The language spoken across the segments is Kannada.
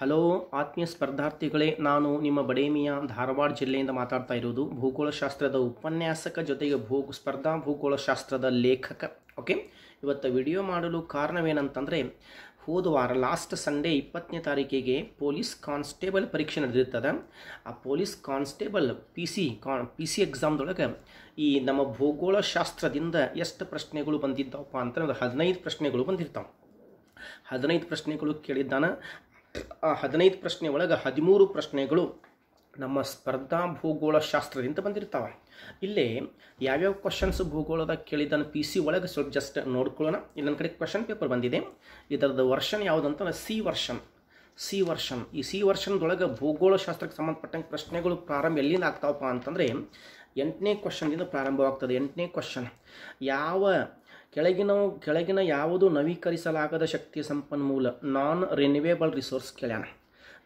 ಹಲೋ ಆತ್ಮೀಯ ಸ್ಪರ್ಧಾರ್ಥಿಗಳೇ, ನಾನು ನಿಮ್ಮ ಬಡೇಮಿಯ ಧಾರವಾಡ ಜಿಲ್ಲೆಯಿಂದ ಮಾತಾಡ್ತಾ ಇರೋದು. ಭೂಗೋಳಶಾಸ್ತ್ರದ ಉಪನ್ಯಾಸಕ ಜೊತೆಗೆ ಸ್ಪರ್ಧಾ ಭೂಗೋಳಶಾಸ್ತ್ರದ ಲೇಖಕ. ಓಕೆ, ಇವತ್ತು ವಿಡಿಯೋ ಮಾಡಲು ಕಾರಣವೇನಂತಂದರೆ, ಹೋದ ವಾರ ಲಾಸ್ಟ್ ಸಂಡೇ 20ನೇ ತಾರೀಕಿಗೆ ಪೊಲೀಸ್ ಕಾನ್ಸ್ಟೇಬಲ್ ಪರೀಕ್ಷೆ ನಡೆದಿರ್ತದೆ. ಆ ಪೊಲೀಸ್ ಕಾನ್ಸ್ಟೇಬಲ್ ಪಿ ಸಿ ಎಕ್ಸಾಮ್ದೊಳಗೆ ಈ ನಮ್ಮ ಭೂಗೋಳಶಾಸ್ತ್ರದಿಂದ ಎಷ್ಟು ಪ್ರಶ್ನೆಗಳು ಬಂದಿದ್ದಾವಪ್ಪ ಅಂತ 15 ಪ್ರಶ್ನೆಗಳು ಬಂದಿರ್ತಾವೆ. 15 ಪ್ರಶ್ನೆಗಳು ಕೇಳಿದ್ದಾನೆ. ಆ 15 ಪ್ರಶ್ನೆ ಒಳಗೆ 13 ಪ್ರಶ್ನೆಗಳು ನಮ್ಮ ಸ್ಪರ್ಧಾ ಭೂಗೋಳಶಾಸ್ತ್ರದಿಂದ ಬಂದಿರ್ತಾವೆ. ಇಲ್ಲೇ ಯಾವ್ಯಾವ ಕ್ವಶನ್ಸ್ ಭೂಗೋಳದಾಗ ಕೇಳಿದ್ದಾನೆ ಪಿ ಸಿ ಒಳಗೆ ಸ್ವಲ್ಪ ಜಸ್ಟ್ ನೋಡ್ಕೊಳ್ಳೋಣ. ಇಲ್ಲಿ ನನ್ನ ಕಡೆ ಕ್ವಶನ್ ಪೇಪರ್ ಬಂದಿದೆ. ಇದರದ್ದು ವರ್ಷನ್ ಯಾವುದಂತ ಸಿ ವರ್ಷನ್. ಈ ಸಿ ವರ್ಷನ್ದೊಳಗೆ ಭೂಗೋಳಶಾಸ್ತ್ರಕ್ಕೆ ಸಂಬಂಧಪಟ್ಟಂಗೆ ಪ್ರಶ್ನೆಗಳು ಪ್ರಾರಂಭ ಎಲ್ಲಿಂದ ಆಗ್ತಾವಪ್ಪ ಅಂತಂದರೆ 8ನೇ ಕ್ವಶನ್ದಿಂದ ಪ್ರಾರಂಭವಾಗ್ತದೆ. 8ನೇ ಕ್ವಶನ್, ಕೆಳಗಿನ ಯಾವುದು ನವೀಕರಿಸಲಾಗದ ಶಕ್ತಿಯ ಸಂಪನ್ಮೂಲ, ನಾನ್ ರಿನ್ಯೂವೇಬಲ್ ರಿಸೋರ್ಸ್ ಕೇಳ್ಯಾನ.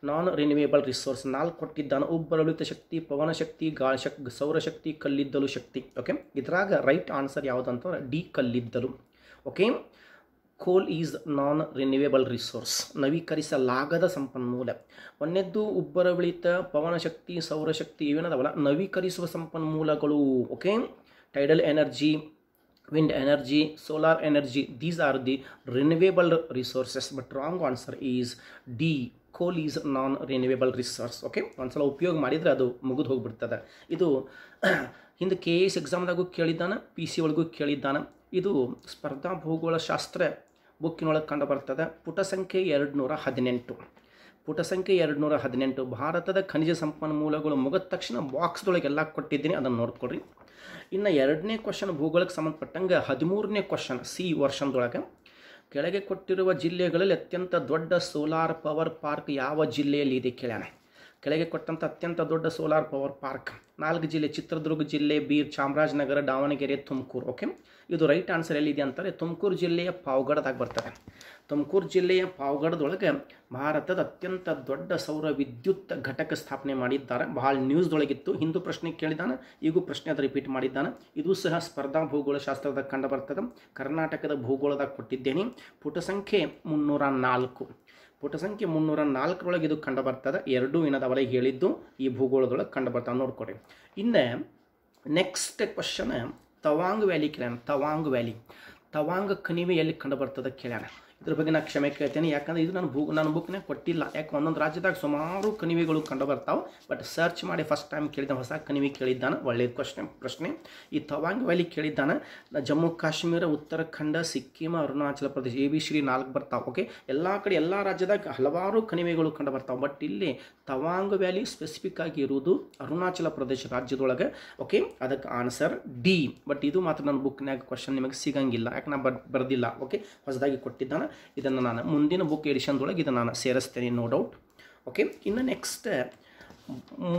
ನಾನ್ ರಿನ್ಯೂವೇಬಲ್ ರಿಸೋರ್ಸ್ 4 ಕೊಟ್ಟಿದ್ದಾನೆ. ಉಬ್ಬರವಿಳಿತ ಶಕ್ತಿ, ಪವನ ಶಕ್ತಿ, ಗಾಳಿ ಶಕ್ತಿ, ಸೌರಶಕ್ತಿ, ಕಲ್ಲಿದ್ದಲು ಶಕ್ತಿ. ಓಕೆ, ಇದ್ರಾಗ ರೈಟ್ ಆನ್ಸರ್ ಯಾವುದಂತಂದ್ರೆ ಡಿ, ಕಲ್ಲಿದ್ದಲು. Okay, coal is non renewable resource, ನವೀಕರಿಸಲಾಗದ ಸಂಪನ್ಮೂಲ. ಒಂದನೇದ್ದು ಉಬ್ಬರವಿಳಿತ, ಪವನ ಶಕ್ತಿ, ಸೌರಶಕ್ತಿ ಇವೇನದವಲ್ಲ ನವೀಕರಿಸುವ ಸಂಪನ್ಮೂಲಗಳು. Okay, tidal energy, wind energy, solar energy, these are the renewable resources, but wrong answer is D, coal is non renewable resource. Okay, ಒಂದ್ಸಲ ಉಪಯೋಗ ಮಾಡಿದರೆ ಅದು ಮುಗಿದು ಹೋಗ್ಬಿಡ್ತದೆ. ಇದು ಹಿಂದೆ KS ಎಕ್ಸಾಮ್ದಾಗೂ ಕೇಳಿದ್ದಾನೆ, ಪಿ ಸಿ ಒಳಗೂ ಕೇಳಿದ್ದಾನೆ. ಇದು ಸ್ಪರ್ಧಾ ಭೂಗೋಳಶಾಸ್ತ್ರ ಬುಕ್ಕಿನೊಳಗೆ ಕಂಡು ಬರ್ತದೆ. ಪುಟ ಸಂಖ್ಯೆ 218. ಪುಟ ಸಂಖ್ಯೆ 218. ಭಾರತದ ಖನಿಜ ಸಂಪನ್ಮೂಲಗಳು ಮುಗಿದ ತಕ್ಷಣ ಬಾಕ್ಸ್ದೊಳಗೆ ಎಲ್ಲ ಕೊಟ್ಟಿದ್ದೀನಿ, ಅದನ್ನು ನೋಡ್ಕೊಳ್ರಿ. ಇನ್ನು 2ನೇ ಕ್ವಶನ್ ಭೂಗೋಳಕ್ಕೆ ಸಂಬಂಧಪಟ್ಟಂಗೆ 13ನೇ ಕ್ವಶನ್ ಸಿ ವರ್ಷನ್ದೊಳಗೆ ಕೆಳಗೆ ಕೊಟ್ಟಿರುವ ಜಿಲ್ಲೆಗಳಲ್ಲಿ ಅತ್ಯಂತ ದೊಡ್ಡ ಸೋಲಾರ್ ಪವರ್ ಪಾರ್ಕ್ ಯಾವ ಜಿಲ್ಲೆಯಲ್ಲಿ ಇದೆ ಕೇಳ್ಯಾನ. ಕೆಳಗೆ ಕೊಟ್ಟಂಥ ಅತ್ಯಂತ ದೊಡ್ಡ ಸೋಲಾರ್ ಪವರ್ ಪಾರ್ಕ್ 4 ಜಿಲ್ಲೆ: ಚಿತ್ರದುರ್ಗ ಜಿಲ್ಲೆ, ಬೀರ್, ಚಾಮರಾಜನಗರ, ದಾವಣಗೆರೆ, ತುಮಕೂರು. ಓಕೆ, ಇದು ರೈಟ್ ಆನ್ಸರ್ ಎಲ್ಲಿದೆ ಅಂತಾರೆ ತುಮಕೂರು ಜಿಲ್ಲೆಯ ಪಾವಗಡದಾಗ ಬರ್ತದೆ. ತುಮಕೂರು ಜಿಲ್ಲೆಯ ಪಾವಗಡದೊಳಗೆ ಭಾರತದ ಅತ್ಯಂತ ದೊಡ್ಡ ಸೌರ ವಿದ್ಯುತ್ ಘಟಕ ಸ್ಥಾಪನೆ ಮಾಡಿದ್ದಾರೆ. ಬಹಳ ನ್ಯೂಸ್ದೊಳಗಿತ್ತು. ಹಿಂದೂ ಪ್ರಶ್ನೆ ಕೇಳಿದ್ದಾನೆ, ಈಗೂ ಪ್ರಶ್ನೆ ಅದು ರಿಪೀಟ್ ಮಾಡಿದ್ದಾನೆ. ಇದು ಸಹ ಸ್ಪರ್ಧಾ ಭೂಗೋಳಶಾಸ್ತ್ರದಾಗ ಕಂಡು ಬರ್ತದೆ. ಕರ್ನಾಟಕದ ಭೂಗೋಳದಾಗ ಕೊಟ್ಟಿದ್ದೇನೆ. ಪುಟ ಸಂಖ್ಯೆ 304. ಪುಟ ಸಂಖ್ಯೆ 304ರೊಳಗೆ ಇದು ಕಂಡು ಬರ್ತದೆ. 2 ಏನದವಲ್ಲ ಹೇಳಿದ್ದು ಈ ಭೂಗೋಳದೊಳಗೆ ಕಂಡು ಬರ್ತಾವೆ, ನೋಡ್ಕೊಡಿ. ಇನ್ನು ನೆಕ್ಸ್ಟ್ ಕ್ವಶನ್ ತವಾಂಗ್ ವ್ಯಾಲಿ ಕೇಳ್ಯಾನ. ತವಾಂಗ್ ಕಣಿವೆ ಎಲ್ಲಿ ಕಂಡು ಬರ್ತದೆ ಕೇಳ್ಯಾನ. ಇದ್ರ ಬಗ್ಗೆ ನಾನು ಕ್ಷಮೆ ಕೇಳ್ತೇನೆ, ಯಾಕಂದರೆ ಇದು ನನ್ನ ಬುಕ್ನಾಗ ಕೊಟ್ಟಿಲ್ಲ. ಯಾಕೆ ಒಂದೊಂದು ರಾಜ್ಯದಾಗ ಸುಮಾರು ಕಣಿವೆಗಳು ಕಂಡು ಬರ್ತಾವೆ, ಬಟ್ ಸರ್ಚ್ ಮಾಡಿ ಫಸ್ಟ್ ಟೈಮ್ ಕೇಳಿದ್ದಾನೆ, ಹೊಸ ಕಣಿವೆ ಕೇಳಿದ್ದಾನೆ. ಒಳ್ಳೆಯ ಪ್ರಶ್ನೆ. ಈ ತವಾಂಗ್ ವ್ಯಾಲಿ ಕೇಳಿದ್ದಾನೆ. ಜಮ್ಮು ಕಾಶ್ಮೀರ, ಉತ್ತರಾಖಂಡ, ಸಿಕ್ಕಿಂ, ಅರುಣಾಚಲ ಪ್ರದೇಶ, ABC 4 ಬರ್ತಾವೆ. ಓಕೆ, ಎಲ್ಲ ಕಡೆ ಎಲ್ಲ ರಾಜ್ಯದಾಗ ಹಲವಾರು ಕಣಿವೆಗಳು ಕಂಡು ಬರ್ತಾವೆ, ಬಟ್ ಇಲ್ಲಿ ತವಾಂಗ್ ವ್ಯಾಲಿ ಸ್ಪೆಸಿಫಿಕ್ ಆಗಿ ಇರುವುದು ಅರುಣಾಚಲ ಪ್ರದೇಶ ರಾಜ್ಯದೊಳಗೆ. ಓಕೆ, ಅದಕ್ಕೆ ಆನ್ಸರ್ ಡಿ. ಬಟ್ ಇದು ಮಾತ್ರ ನನ್ನ ಬುಕ್ನಾಗ ಕ್ವಶನ್ ನಿಮಗೆ ಸಿಗಂಗಿಲ್ಲ, ಯಾಕೆ ನಾನು ಬರೆದಿಲ್ಲ. ಓಕೆ, ಹೊಸದಾಗಿ ಕೊಟ್ಟಿದ್ದಾನೆ. ಇದನ್ನು ನಾನು ಮುಂದಿನ ಬುಕ್ ಎಡಿಷನ್ದೊಳಗೆ ಇದನ್ನು ನಾನು ಸೇರಿಸ್ತೇನೆ, ನೋ ಡೌಟ್. ಓಕೆ, ಇನ್ನು ನೆಕ್ಸ್ಟ್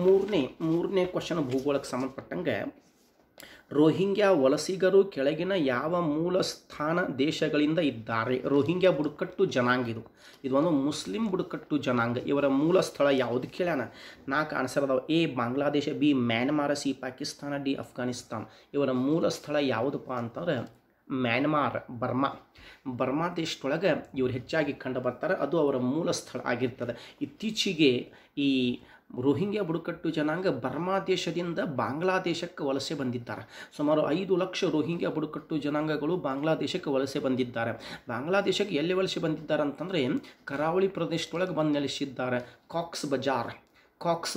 ಮೂರನೇ ಕ್ವಶನ್ ಭೂಗೋಳಕ್ಕೆ ಸಂಬಂಧಪಟ್ಟಂಗೆ, ರೋಹಿಂಗ್ಯಾ ವಲಸಿಗರು ಕೆಳಗಿನ ಯಾವ ಮೂಲ ಸ್ಥಾನ ದೇಶಗಳಿಂದ ಇದ್ದಾರೆ? ರೋಹಿಂಗ್ಯಾ ಬುಡಕಟ್ಟು ಜನಾಂಗ. ಇದು ಒಂದು ಮುಸ್ಲಿಂ ಬುಡಕಟ್ಟು ಜನಾಂಗ. ಇವರ ಮೂಲ ಸ್ಥಳ ಯಾವುದು ಕೇಳ್ಯಾನ. 4 ಆನ್ಸರ್ ಅದಾವೆ. A Bangladesh, B Myanmar, C Pakistan, D Afghanistan. ಇವರ ಮೂಲ ಸ್ಥಳ ಯಾವುದಪ್ಪ ಅಂತಂದ್ರೆ ಮ್ಯಾನ್ಮಾರ್, ಬರ್ಮಾ ದೇಶದೊಳಗೆ ಇವರು ಹೆಚ್ಚಾಗಿ ಕಂಡು ಬರ್ತಾರೆ. ಅದು ಅವರ ಮೂಲ ಸ್ಥಳ ಆಗಿರ್ತದೆ. ಇತ್ತೀಚೆಗೆ ಈ ರೋಹಿಂಗ್ಯಾ ಬುಡಕಟ್ಟು ಜನಾಂಗ ಬರ್ಮಾ ದೇಶದಿಂದ ಬಾಂಗ್ಲಾದೇಶಕ್ಕೆ ವಲಸೆ ಬಂದಿದ್ದಾರೆ. ಸುಮಾರು 5 ಲಕ್ಷ ರೋಹಿಂಗ್ಯಾ ಬುಡಕಟ್ಟು ಜನಾಂಗಗಳು ಬಾಂಗ್ಲಾದೇಶಕ್ಕೆ ವಲಸೆ ಬಂದಿದ್ದಾರೆ. ಬಾಂಗ್ಲಾದೇಶಕ್ಕೆ ಎಲ್ಲಿ ವಲಸೆ ಬಂದಿದ್ದಾರೆ ಅಂತಂದರೆ ಕರಾವಳಿ ಪ್ರದೇಶದೊಳಗೆ ಬಂದು ನೆಲೆಸಿದ್ದಾರೆ. ಕಾಕ್ಸ್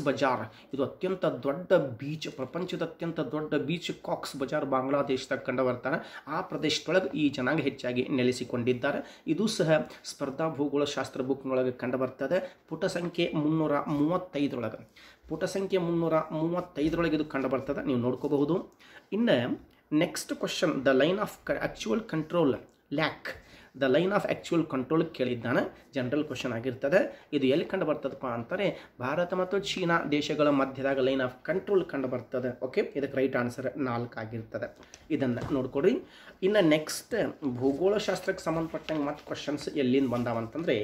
ಬಜಾರ್ ಇದು ಅತ್ಯಂತ ದೊಡ್ಡ ಬೀಚ್, ಪ್ರಪಂಚದ ಅತ್ಯಂತ ದೊಡ್ಡ ಬೀಚ್ ಕಾಕ್ಸ್ ಬಜಾರ್ ಬಾಂಗ್ಲಾದೇಶದಾಗ ಕಂಡು ಬರ್ತಾರೆ. ಆ ಪ್ರದೇಶದೊಳಗೆ ಈ ಜನಾಂಗ ಹೆಚ್ಚಾಗಿ ನೆಲೆಸಿಕೊಂಡಿದ್ದಾರೆ. ಇದು ಸಹ ಸ್ಪರ್ಧಾ ಭೂಗೋಳಶಾಸ್ತ್ರ ಬುಕ್ನೊಳಗೆ ಕಂಡು ಬರ್ತದೆ. ಪುಟ ಸಂಖ್ಯೆ 335ರೊಳಗೆ. ಪುಟ ಸಂಖ್ಯೆ 335ರೊಳಗೆ ಇದು ಕಂಡು ಬರ್ತದೆ, ನೀವು ನೋಡ್ಕೋಬಹುದು. ಇನ್ನು next question, the line of actual control ಲ್ಯಾಕ್. The line of actual control ಕೇಳಿದ್ದಾನೆ. ಜನರಲ್ ಕ್ವಶನ್ ಆಗಿರ್ತದೆ. ಇದು ಎಲ್ಲಿ ಕಂಡು ಬರ್ತದಪ್ಪ ಅಂತಾರೆ ಭಾರತ ಮತ್ತು ಚೀನಾ ದೇಶಗಳ ಮಧ್ಯದಾಗ ಲೈನ್ ಆಫ್ ಕಂಟ್ರೋಲ್ ಕಂಡು ಬರ್ತದೆ. ಓಕೆ, ಇದಕ್ಕೆ ರೈಟ್ ಆನ್ಸರ್ 4 ಆಗಿರ್ತದೆ. ಇದನ್ನು ನೋಡ್ಕೊಡ್ರಿ. ಇನ್ನು ನೆಕ್ಸ್ಟ್ ಭೂಗೋಳಶಾಸ್ತ್ರಕ್ಕೆ ಸಂಬಂಧಪಟ್ಟಂಗೆ ಮತ್ತು ಕ್ವಶನ್ಸ್ ಎಲ್ಲಿಂದ ಬಂದಾವಂತಂದರೆ,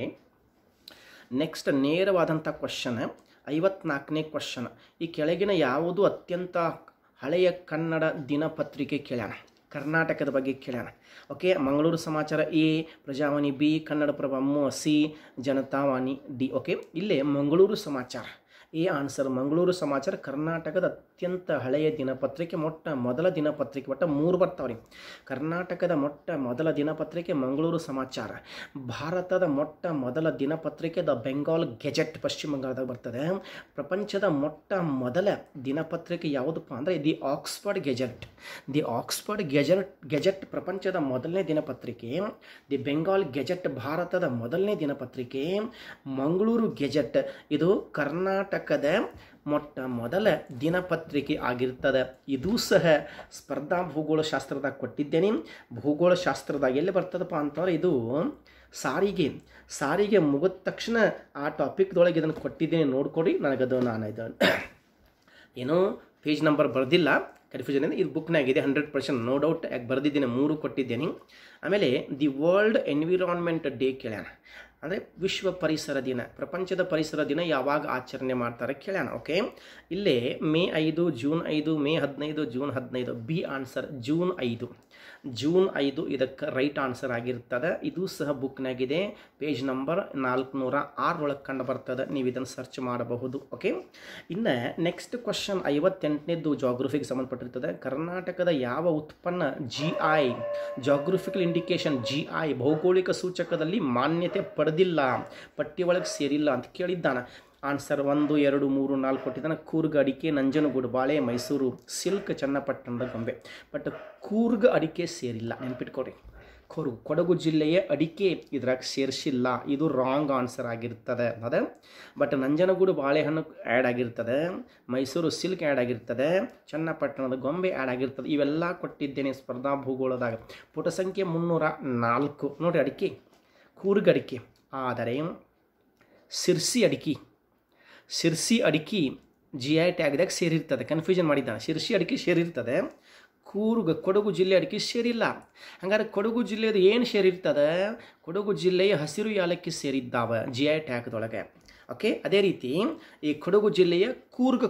ನೆಕ್ಸ್ಟ್ ನೇರವಾದಂಥ ಕ್ವಶನ್ 54ನೇ ಕ್ವಶನ್, ಈ ಕೆಳಗಿನ ಯಾವುದು ಅತ್ಯಂತ ಹಳೆಯ ಕನ್ನಡ ದಿನಪತ್ರಿಕೆ ಕೇಳ್ಯಾನ. ಕರ್ನಾಟಕದ ಬಗ್ಗೆ ಕೇಳೋಣ. Okay, Mangaluru Samachar A, Prajavani B, Kannadaprabha C, Janatavani D. Okay, ಇಲ್ಲೇ ಮಂಗಳೂರು ಸಮಾಚಾರ ಎ ಆನ್ಸರ್. ಮಂಗಳೂರು ಸಮಾಚಾರ ಕರ್ನಾಟಕದ ಅತ್ಯಂತ ಹಳೆಯ ದಿನಪತ್ರಿಕೆ, ಮೊಟ್ಟ ಮೊದಲ ದಿನಪತ್ರಿಕೆ. ಒಟ್ಟು 3 ಬರ್ತಾವ್ರಿ. ಕರ್ನಾಟಕದ ಮೊಟ್ಟ ಮೊದಲ ದಿನಪತ್ರಿಕೆ ಮಂಗಳೂರು ಸಮಾಚಾರ. ಭಾರತದ ಮೊಟ್ಟ ಮೊದಲ ದಿನಪತ್ರಿಕೆ ದ ಬೆಂಗಾಲ್ ಗೆಜೆಟ್, ಪಶ್ಚಿಮ ಬಂಗಾಳದಾಗ ಬರ್ತದೆ. ಪ್ರಪಂಚದ ಮೊಟ್ಟ ಮೊದಲ ದಿನಪತ್ರಿಕೆ ಯಾವುದಪ್ಪ ಅಂದರೆ the Oxford gazette. The Oxford gazette ಪ್ರಪಂಚದ ಮೊದಲನೇ ದಿನಪತ್ರಿಕೆ. ದಿ ಬೆಂಗಾಲ್ ಗೆಜೆಟ್ ಭಾರತದ ಮೊದಲನೇ ದಿನಪತ್ರಿಕೆ. ಮಂಗಳೂರು ಗೆಜೆಟ್ ಇದು ಕರ್ನಾಟಕದ ಮೊಟ್ಟ ಮೊದಲ ದಿನಪತ್ರಿಕೆ ಆಗಿರ್ತದೆ. ಇದು ಸಹ ಸ್ಪರ್ಧಾ ಭೂಗೋಳಶಾಸ್ತ್ರದಾಗ ಕೊಟ್ಟಿದ್ದೇನೆ. ಭೂಗೋಳಶಾಸ್ತ್ರದಾಗ ಎಲ್ಲಿ ಬರ್ತದಪ್ಪ ಅಂತಂದ್ರೆ ಇದು ಸಾರಿಗೆ ಮುಗಿದ ತಕ್ಷಣ ಆ ಟಾಪಿಕ್ದೊಳಗೆ ಇದನ್ನು ಕೊಟ್ಟಿದ್ದೇನೆ, ನೋಡ್ಕೊಡಿ. ನನಗದು ನಾನು ಇದು ಏನೋ ಪೇಜ್ ನಂಬರ್ ಬರೆದಿಲ್ಲ, ಕನ್ಫ್ಯೂಷನ್ ಇದೆ. ಇದು ಬುಕ್ನಾಗಿದೆ 100%, ನೋ ಡೌಟ್. ಯಾಕೆ ಬರೆದಿದ್ದೇನೆ, 3 ಕೊಟ್ಟಿದ್ದೇನೆ. ಆಮೇಲೆ ದಿ ವರ್ಲ್ಡ್ ಎನ್ವಿರಾನ್ಮೆಂಟ್ ಡೇ ಕೇಳ್ಯಾನ, ಅಂದರೆ ವಿಶ್ವ ಪರಿಸರ ದಿನ, ಪ್ರಪಂಚದ ಪರಿಸರ ದಿನ ಯಾವಾಗ ಆಚರಣೆ ಮಾಡ್ತಾರೆ ಕೇಳ್ಯಾನ. ಓಕೆ, ಇಲ್ಲೇ May 5, June 5, May 15, June 15. B answer June 5 ಇದಕ್ಕೆ ರೈಟ್ ಆನ್ಸರ್ ಆಗಿರ್ತದೆ. ಇದು ಸಹ ಬುಕ್ನಾಗಿದೆ, ಪೇಜ್ ನಂಬರ್ 406 ಒಳಗೆ ಕಂಡು ಬರ್ತದೆ. ನೀವು ಇದನ್ನು ಸರ್ಚ್ ಮಾಡಬಹುದು. ಓಕೆ, ಇನ್ನು ನೆಕ್ಸ್ಟ್ ಕ್ವಶನ್ 58ನೇದು ಜಾಗ್ರಫಿಗೆ ಸಂಬಂಧಪಟ್ಟಿರ್ತದೆ. ಕರ್ನಾಟಕದ ಯಾವ ಉತ್ಪನ್ನ GI ಜಾಗ್ರಫಿಕಲ್ ಇಂಡಿಕೇಶನ್ GI ಭೌಗೋಳಿಕ ಸೂಚಕದಲ್ಲಿ ಮಾನ್ಯತೆ ಪಡೆದಿಲ್ಲ, ಪಟ್ಟಿ ಒಳಗೆ ಸೇರಿಲ್ಲ ಅಂತ ಕೇಳಿದ್ದಾನೆ. ಆನ್ಸರ್ 1, 2, 3, 4 ಕೊಟ್ಟಿದ್ದಾನೆ. ಕೂರ್ಗ್ ಅಡಿಕೆ, ನಂಜನಗೂಡು ಬಾಳೆ, ಮೈಸೂರು ಸಿಲ್ಕ್, ಚನ್ನಪಟ್ಟಣದ ಗೊಂಬೆ. ಬಟ್ ಕೂರ್ಗ್ ಅಡಿಕೆ ಸೇರಿಲ್ಲ, ನೆನ್ಪಿಟ್ಕೊಡ್ರಿ. ಕೊಡಗು ಜಿಲ್ಲೆಯ ಅಡಿಕೆ ಇದ್ರಾಗ ಸೇರಿಸಿಲ್ಲ, ಇದು ರಾಂಗ್ ಆನ್ಸರ್ ಆಗಿರ್ತದೆ. ಅದೇ ಬಟ್ ನಂಜನಗೂಡು ಬಾಳೆಹಣ್ಣು ಆ್ಯಡ್ ಆಗಿರ್ತದೆ, ಮೈಸೂರು ಸಿಲ್ಕ್ ಆ್ಯಡ್ ಆಗಿರ್ತದೆ, ಚನ್ನಪಟ್ಟಣದ ಗೊಂಬೆ ಆ್ಯಡ್ ಆಗಿರ್ತದೆ. ಇವೆಲ್ಲ ಕೊಟ್ಟಿದ್ದೇನೆ ಸ್ಪರ್ಧಾ ಭೂಗೋಳದಾಗ. ಪುಟ ಸಂಖ್ಯೆ 304 ನೋಡಿರಿ. ಅಡಿಕೆ ಕೂರ್ಗ್ ಅಡಿಕೆ, ಆದರೆ ಸಿರ್ಸಿ ಅಡಿಕೆ GI ಟ್ಯಾಗ್ದಾಗ ಸೇರಿರ್ತದೆ. ಕನ್ಫ್ಯೂಷನ್ ಮಾಡಿದ್ದಾನೆ. ಸಿರ್ಸಿ ಅಡಿಕೆ ಸೇರಿರ್ತದೆ, ಕೊಡಗು ಜಿಲ್ಲೆ ಅಡಿಕೆ ಸೇರಿಲ್ಲ. ಹಂಗಾರೆ ಕೊಡಗು ಜಿಲ್ಲೆಯದು ಏನು ಸೇರಿರ್ತದೆ? ಕೊಡಗು ಜಿಲ್ಲೆಯ ಹಸಿರು ಯಾಲಕ್ಕಿ ಸೇರಿದ್ದಾವೆ GI ಟ್ಯಾಗ್ದೊಳಗೆ. ಓಕೆ, ಅದೇ ರೀತಿ ಈ ಕೊಡಗು ಜಿಲ್ಲೆಯ ಕೂರ್ಗ್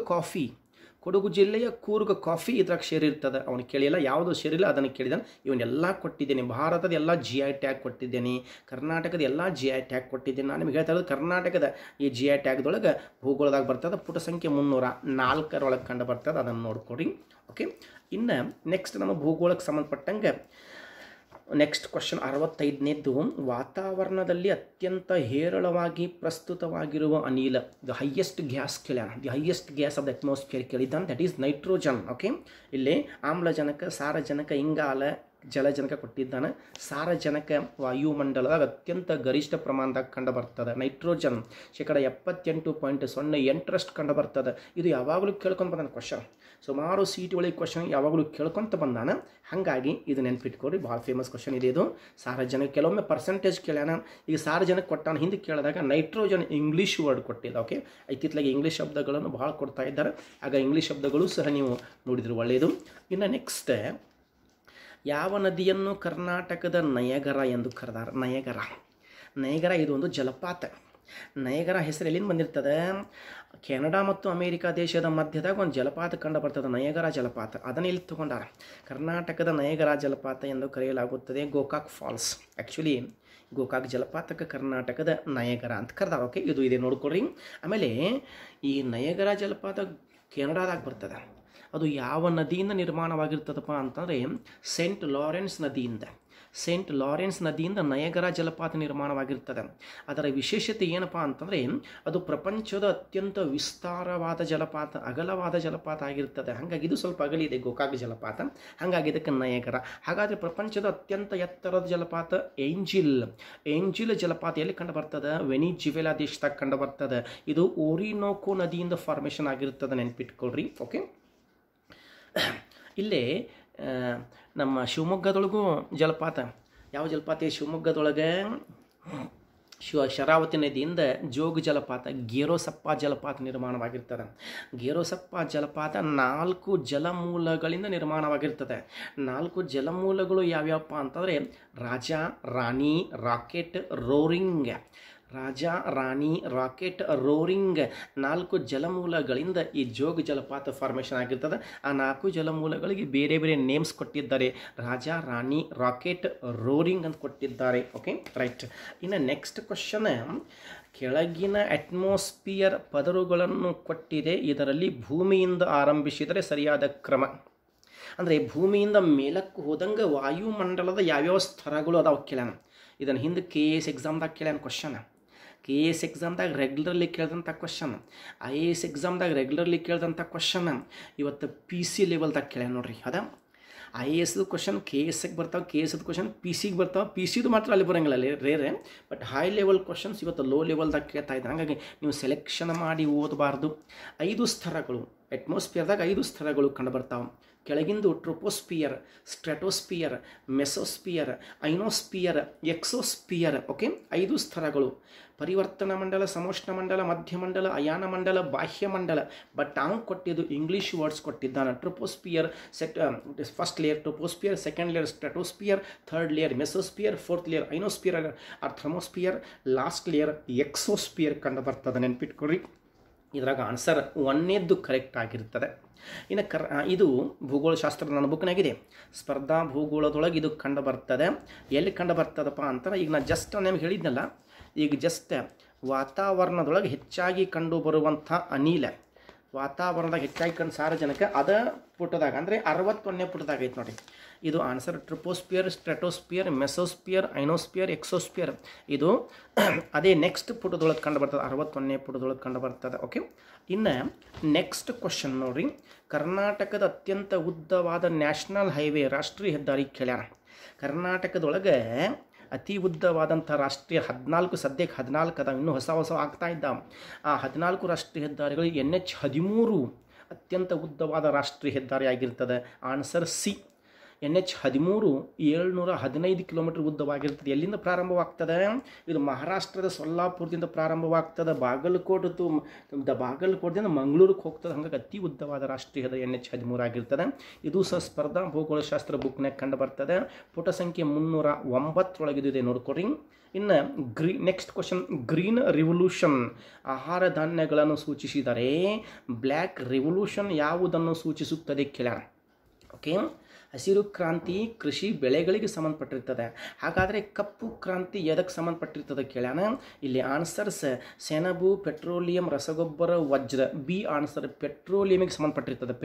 ಕಾಫಿ ಇದ್ರಾಗ ಸೇರಿರ್ತದೆ. ಅವನು ಕೇಳಿಲ್ಲ, ಯಾವುದು ಸೇರಿಲ್ಲ ಅದನ್ನು ಕೇಳಿದಾನೆ. ಇವನ್ನೆಲ್ಲ ಕೊಟ್ಟಿದ್ದೇನೆ. ಭಾರತದ ಎಲ್ಲ GI ಟ್ಯಾಗ್ ಕೊಟ್ಟಿದ್ದೇನೆ, ಕರ್ನಾಟಕದ ಎಲ್ಲ GI ಟ್ಯಾಗ್ ಕೊಟ್ಟಿದ್ದೇನೆ. ನಾನು ನಿಮಗೆ ಹೇಳ್ತಾ ಇರೋದು ಕರ್ನಾಟಕದ ಈ GI ಟ್ಯಾಗ್ದೊಳಗೆ ಭೂಗೋಳದಾಗ ಬರ್ತದೆ. ಪುಟ ಸಂಖ್ಯೆ 304 ಕಂಡು ಬರ್ತದೆ, ಅದನ್ನು ನೋಡ್ಕೊಡಿ. ಓಕೆ, ಇನ್ನು ನೆಕ್ಸ್ಟ್ ನಮ್ಮ ಭೂಗೋಳಕ್ಕೆ ಸಂಬಂಧಪಟ್ಟಂಗೆ ನೆಕ್ಸ್ಟ್ ಕ್ವಶನ್ 65ನೇದ್ದು. ವಾತಾವರಣದಲ್ಲಿ ಅತ್ಯಂತ ಹೇರಳವಾಗಿ ಪ್ರಸ್ತುತವಾಗಿರುವ ಅನಿಲ, ದ ಹೈಯೆಸ್ಟ್ ಗ್ಯಾಸ್ ಕೇಳ್ಯಾನ. The highest gas of the atmosphere ಕೇಳಿದ್ದಾನೆ, ದಟ್ ಈಸ್ ನೈಟ್ರೋಜನ್. ಓಕೆ, ಇಲ್ಲಿ ಆಮ್ಲಜನಕ, ಸಾರಜನಕ, ಇಂಗಾಲ, ಜಲಜನಕ ಕೊಟ್ಟಿದ್ದಾನೆ. ಸಾರಜನಕ ವಾಯುಮಂಡಲದಾಗ ಅತ್ಯಂತ ಗರಿಷ್ಠ ಪ್ರಮಾಣದಾಗ ಕಂಡು ಬರ್ತದೆ. ನೈಟ್ರೋಜನ್ 78.08% ಕಂಡು ಬರ್ತದೆ. ಇದು ಯಾವಾಗಲೂ ಕೇಳ್ಕೊಂಡು ಬಂದಾನೆ ಕ್ವಶನ್. ಸುಮಾರು ಸೀಟ್ ಒಳಗೆ ಕ್ವಶನ್ ಯಾವಾಗಲೂ ಕೇಳ್ಕೊಂತ ಬಂದಾನ. ಹಾಗಾಗಿ ಇದು ನೆನ್ಪಿಟ್ಕೊಡಿ, ಭಾಳ ಫೇಮಸ್ ಕ್ವಶನ್ ಇದೆ ಇದು. ಸಾರಜನಕ ಕೆಲವೊಮ್ಮೆ ಪರ್ಸೆಂಟೇಜ್ ಕೇಳ್ಯಾನ. ಈಗ ಸಾರಜನಕ ಕೊಟ್ಟಾನ, ಹಿಂದೆ ಕೇಳಿದಾಗ ನೈಟ್ರೋಜನ್ ಇಂಗ್ಲೀಷ್ ವರ್ಡ್ ಕೊಟ್ಟಿದ್ದ. ಓಕೆ, ಇತ್ತಿತ್ತಲಾಗಿ ಇಂಗ್ಲೀಷ್ ಶಬ್ದಗಳನ್ನು ಭಾಳ ಕೊಡ್ತಾ ಇದ್ದಾರೆ. ಆಗ ಇಂಗ್ಲೀಷ್ ಶಬ್ದಗಳು ಸಹ ನೀವು ನೋಡಿದ್ರೆ ಒಳ್ಳೆಯದು. ಇನ್ನು ನೆಕ್ಸ್ಟ್, ಯಾವ ನದಿಯನ್ನು ಕರ್ನಾಟಕದ ನಯಗರ ಎಂದು ಕರೆದಾರ? ನಯಗರ ಇದು ಒಂದು ಜಲಪಾತ. ನಯಗರ ಹೆಸರು ಎಲ್ಲಿಂದ ಬಂದಿರ್ತದೆ? ಕೆನಡಾ ಮತ್ತು ಅಮೇರಿಕಾ ದೇಶದ ಮಧ್ಯದಾಗ ಒಂದು ಜಲಪಾತ ಕಂಡು ಬರ್ತದೆ, ನಯಗರ ಜಲಪಾತ. ಅದನ್ನು ಇಲ್ಲಿ ತಗೊಂಡಾರ. ಕರ್ನಾಟಕದ ನಯಗರ ಜಲಪಾತ ಎಂದು ಕರೆಯಲಾಗುತ್ತದೆ. ಗೋಕಾಕ್ ಫಾಲ್ಸ್, ಆ್ಯಕ್ಚುಲಿ ಗೋಕಾಕ್ ಜಲಪಾತಕ್ಕೆ ಕರ್ನಾಟಕದ ನಯಗರ ಅಂತ ಕರೆದಾರ. ಓಕೆ, ಇದು ಇದೆ ನೋಡ್ಕೊಡ್ರಿ. ಆಮೇಲೆ ಈ ನಯಗರ ಜಲಪಾತ ಕೆನಡಾದಾಗ ಬರ್ತದೆ. ಅದು ಯಾವ ನದಿಯಿಂದ ನಿರ್ಮಾಣವಾಗಿರ್ತದಪ್ಪ ಅಂತಂದರೆ ಸೇಂಟ್ ಲಾರೆನ್ಸ್ ನದಿಯಿಂದ ನಯಗರ ಜಲಪಾತ ನಿರ್ಮಾಣವಾಗಿರ್ತದೆ. ಅದರ ವಿಶೇಷತೆ ಏನಪ್ಪ ಅಂತಂದರೆ ಅದು ಪ್ರಪಂಚದ ಅತ್ಯಂತ ವಿಸ್ತಾರವಾದ ಜಲಪಾತ, ಅಗಲವಾದ ಜಲಪಾತ ಆಗಿರ್ತದೆ. ಹಾಗಾಗಿ ಇದು ಸ್ವಲ್ಪ ಅಗಲಿದೆ ಗೋಕಾಕ್ ಜಲಪಾತ, ಹಾಗಾಗಿ ಇದಕ್ಕೆ ನಯಗರ. ಹಾಗಾದರೆ ಪ್ರಪಂಚದ ಅತ್ಯಂತ ಎತ್ತರದ ಜಲಪಾತ ಏಂಜಿಲ್ ಜಲಪಾತ ಎಲ್ಲಿ ಕಂಡು ಬರ್ತದೆ? ವೆನಿಜುವೆಲಾ ದೇಶದಾಗ ಕಂಡು ಬರ್ತದೆ. ಇದು ಓರಿನೋಕೋ ನದಿಯಿಂದ ಫಾರ್ಮೇಷನ್ ಆಗಿರ್ತದೆ, ನೆನ್ಪಿಟ್ಕೊಳ್ರಿ. ಓಕೆ, ಇಲ್ಲೇ ನಮ್ಮ ಶಿವಮೊಗ್ಗದೊಳಗೂ ಜಲಪಾತ, ಯಾವ ಜಲಪಾತ? ಶಿವಮೊಗ್ಗದೊಳಗೆ ಶರಾವತಿ ನದಿಯಿಂದ ಜೋಗ ಜಲಪಾತ, ಗೇರೋಸಪ್ಪ ಜಲಪಾತ ನಿರ್ಮಾಣವಾಗಿರ್ತದೆ. ಗೇರೋಸಪ್ಪ ಜಲಪಾತ 4 ಜಲಮೂಲಗಳಿಂದ ನಿರ್ಮಾಣವಾಗಿರ್ತದೆ. 4 ಜಲಮೂಲಗಳು ಯಾವ್ಯಾವಪ್ಪ ಅಂತಂದರೆ ರಾಜ, ರಾಣಿ, ರಾಕೆಟ್, ರೋರಿಂಗ್. ರಾಜ, ರಾಣಿ, ರಾಕೆಟ್, ರೋರಿಂಗ್ 4 ಜಲಮೂಲಗಳಿಂದ ಈ ಜೋಗ ಜಲಪಾತ ಫಾರ್ಮೇಷನ್ ಆಗಿರ್ತದೆ. ಆ 4 ಜಲಮೂಲಗಳಿಗೆ ಬೇರೆ ಬೇರೆ ನೇಮ್ಸ್ ಕೊಟ್ಟಿದ್ದಾರೆ. ರಾಜ, ರಾಣಿ, ರಾಕೆಟ್, ರೋರಿಂಗ್ ಅಂತ ಕೊಟ್ಟಿದ್ದಾರೆ. Okay, right. ಇನ್ನು ನೆಕ್ಸ್ಟ್ ಕ್ವಶನ್, ಕೆಳಗಿನ ಅಟ್ಮಾಸ್ಫಿಯರ್ ಪದರುಗಳನ್ನು ಕೊಟ್ಟಿದೆ, ಇದರಲ್ಲಿ ಭೂಮಿಯಿಂದ ಆರಂಭಿಸಿದರೆ ಸರಿಯಾದ ಕ್ರಮ. ಅಂದರೆ ಭೂಮಿಯಿಂದ ಮೇಲಕ್ಕೆ ಹೋದಂಗೆ ವಾಯುಮಂಡಲದ ಯಾವ್ಯಾವ ಸ್ತರಗಳು ಅದಾವ ಕೇಳ್ಯಾನ. ಇದನ್ನು ಹಿಂದೆ KS ಎಕ್ಸಾಮ್ದಾಗ ಕೇಳ್ಯಾನ ಕ್ವಶನ್. KS ಎಕ್ಸಾಮ್ದಾಗ ರೆಗ್ಯುಲರ್ಲಿ ಕೇಳಿದಂಥ ಕ್ವಶನ್, IAS ಎಕ್ಸಾಮ್ದಾಗ ರೆಗ್ಯುಲರ್ಲಿ ಕೇಳಿದಂಥ ಕ್ವಶನ್, ಇವತ್ತು PC ಲೆವೆಲ್ದಾಗ ಕೇಳ್ಯಾನ ನೋಡ್ರಿ. ಅದ IASದು ಕ್ವಶನ್ KSಗೆ ಬರ್ತಾವೆ, KSದು ಕ್ವಶನ್ PCಗೆ ಬರ್ತಾವೆ. PCದು ಮಾತ್ರ ಅಲ್ಲಿ ಬರೋಂಗಿಲ್ಲ, ರೇರೆ. ಬಟ್ ಹೈ ಲೆವೆಲ್ ಕ್ವಶನ್ಸ್ ಇವತ್ತು ಲೋ ಲೆವೆಲ್ದಾಗ ಕೇಳ್ತಾ ಇದ್ದಾರೆ. ಹಾಗಾಗಿ ನೀವು ಸೆಲೆಕ್ಷನ್ ಮಾಡಿ ಓದಬಾರ್ದು. 5 ಸ್ತರಗಳು ಅಟ್ಮಾಸ್ಫಿಯರ್ದಾಗ 5 ಸ್ತರಗಳು ಕಂಡುಬರ್ತಾವೆ. ಕೆಳಗಿಂದು troposphere, stratosphere, mesosphere, ionosphere, ಎಕ್ಸೋಸ್ಫಿಯರ್. Okay, 5 ಸ್ತರಗಳು. ಪರಿವರ್ತನ ಮಂಡಲ, ಸಮೋಷ್ಣ ಮಂಡಲ, ಮಧ್ಯಮಂಡಲ, ಅಯಾನ ಮಂಡಲ, ಬಾಹ್ಯ ಮಂಡಲ. ಬಟ್ ಅವ್ನು ಕೊಟ್ಟಿದ್ದು ಇಂಗ್ಲೀಷ್ ವರ್ಡ್ಸ್ ಕೊಟ್ಟಿದ್ದಾನೆ. Troposphere first layer troposphere, second layer stratosphere, third layer mesosphere, fourth layer ionosphere or thermosphere, last layer exosphere ಕಂಡು ಬರ್ತದೆ. ನೆನ್ಪಿಟ್ಕೊಳ್ರಿ, ಇದ್ರಾಗ ಆನ್ಸರ್ 1ನೇದ್ದು ಕರೆಕ್ಟ್ ಆಗಿರ್ತದೆ. ಇನ್ನು ಇದು ಭೂಗೋಳಶಾಸ್ತ್ರ ನನ್ನ ಬುಕ್ನಾಗಿದೆ. ಸ್ಪರ್ಧಾ ಭೂಗೋಳದೊಳಗೆ ಇದು ಕಂಡು ಬರ್ತದೆ. ಎಲ್ಲಿ ಕಂಡು ಬರ್ತದಪ್ಪ ಅಂತ ಈಗ ನಾನು ಜಸ್ಟ್ ನಿಮ್ಗೆ ಹೇಳಿದ್ನಲ್ಲ, ಈಗ ಜಸ್ಟ್ ವಾತಾವರಣದೊಳಗೆ ಹೆಚ್ಚಾಗಿ ಕಂಡು ಬರುವಂಥ ಅನಿಲ, ವಾತಾವರಣದಾಗ ಹೆಚ್ಚಾಗಿ ಕಂಡು ಸಾರಜನಕ ಅದ ಪುಟದಾಗ ಅಂದರೆ 61ನೇ ಪುಟದಾಗ ಐತೆ ನೋಡಿ. ಇದು answer. Troposphere, stratosphere, mesosphere, ionosphere, exosphere. ಇದು ಅದೇ ನೆಕ್ಸ್ಟ್ ಪುಟದೊಳಗೆ ಕಂಡು ಬರ್ತದೆ, 61ನೇ ಪುಟದೊಳಗೆ ಕಂಡು ಬರ್ತದೆ. ಓಕೆ, ಇನ್ನು ನೆಕ್ಸ್ಟ್ ಕ್ವಶನ್ ನೋಡ್ರಿ. ಕರ್ನಾಟಕದ ಅತ್ಯಂತ ಉದ್ದವಾದ ನ್ಯಾಷನಲ್ ಹೈವೇ, ರಾಷ್ಟ್ರೀಯ ಹೆದ್ದಾರಿ ಕೇಳ್ಯಾನ. ಕರ್ನಾಟಕದೊಳಗೆ ಅತಿ ಉದ್ದವಾದಂಥ ರಾಷ್ಟ್ರೀಯ 14, ಸದ್ಯಕ್ಕೆ 14 ಅದಾವ, ಇನ್ನೂ ಹೊಸ ಆಗ್ತಾ ಇದ್ದಾವೆ. ಆ 14 ರಾಷ್ಟ್ರೀಯ ಹೆದ್ದಾರಿಗಳು NH13 ಅತ್ಯಂತ ಉದ್ದವಾದ ರಾಷ್ಟ್ರೀಯ ಹೆದ್ದಾರಿ ಆಗಿರ್ತದೆ. Answer C. NH13 715 ಕಿಲೋಮೀಟರ್ ಉದ್ದವಾಗಿರ್ತದೆ. ಎಲ್ಲಿಂದ ಪ್ರಾರಂಭವಾಗ್ತದೆ? ಇದು ಮಹಾರಾಷ್ಟ್ರದ ಸೊಲ್ಲಾಪುರದಿಂದ ಪ್ರಾರಂಭವಾಗ್ತದೆ, ಬಾಗಲಕೋಟದಿಂದ ಮಂಗಳೂರಿಗೆ ಹೋಗ್ತದೆ. ಹಾಗಾಗಿ ಅತಿ ಉದ್ದವಾದ ರಾಷ್ಟ್ರೀಯ ಹೆದ್ದಾರಿ NH13 ಆಗಿರ್ತದೆ. ಇದು ಸಹ ಸ್ಪರ್ಧಾ ಭೂಗೋಳಶಾಸ್ತ್ರ ಬುಕ್ನಾಗ ಕಂಡು ಬರ್ತದೆ. ಪುಟ ಸಂಖ್ಯೆ 309 ಇದೆ, ನೋಡ್ಕೊಡ್ರಿ. ಇನ್ನು ನೆಕ್ಸ್ಟ್ ಕ್ವಶನ್, ಗ್ರೀನ್ ರಿವಲ್ಯೂಷನ್ ಆಹಾರ ಧಾನ್ಯಗಳನ್ನು ಸೂಚಿಸಿದರೆ ಬ್ಲ್ಯಾಕ್ ರಿವಲ್ಯೂಷನ್ ಯಾವುದನ್ನು ಸೂಚಿಸುತ್ತದೆ ಕೇಳೋಣ. ಓಕೆ, ಹಸಿರು ಕ್ರಾಂತಿ ಕೃಷಿ ಬೆಳೆಗಳಿಗೆ ಸಂಬಂಧಪಟ್ಟಿರ್ತದೆ. ಹಾಗಾದರೆ ಕಪ್ಪು ಕ್ರಾಂತಿ ಎದಕ್ಕೆ ಸಂಬಂಧಪಟ್ಟಿರ್ತದೆ ಕೇಳೋಣ. ಇಲ್ಲಿ ಆನ್ಸರ್ಸ್ ಸೆಣಬು, ಪೆಟ್ರೋಲಿಯಂ, ರಸಗೊಬ್ಬರ, ವಜ್ರ. B answer ಪೆಟ್ರೋಲಿಯಮಿಗೆ ಸಂಬಂಧಪಟ್ಟಿರ್ತದೆ.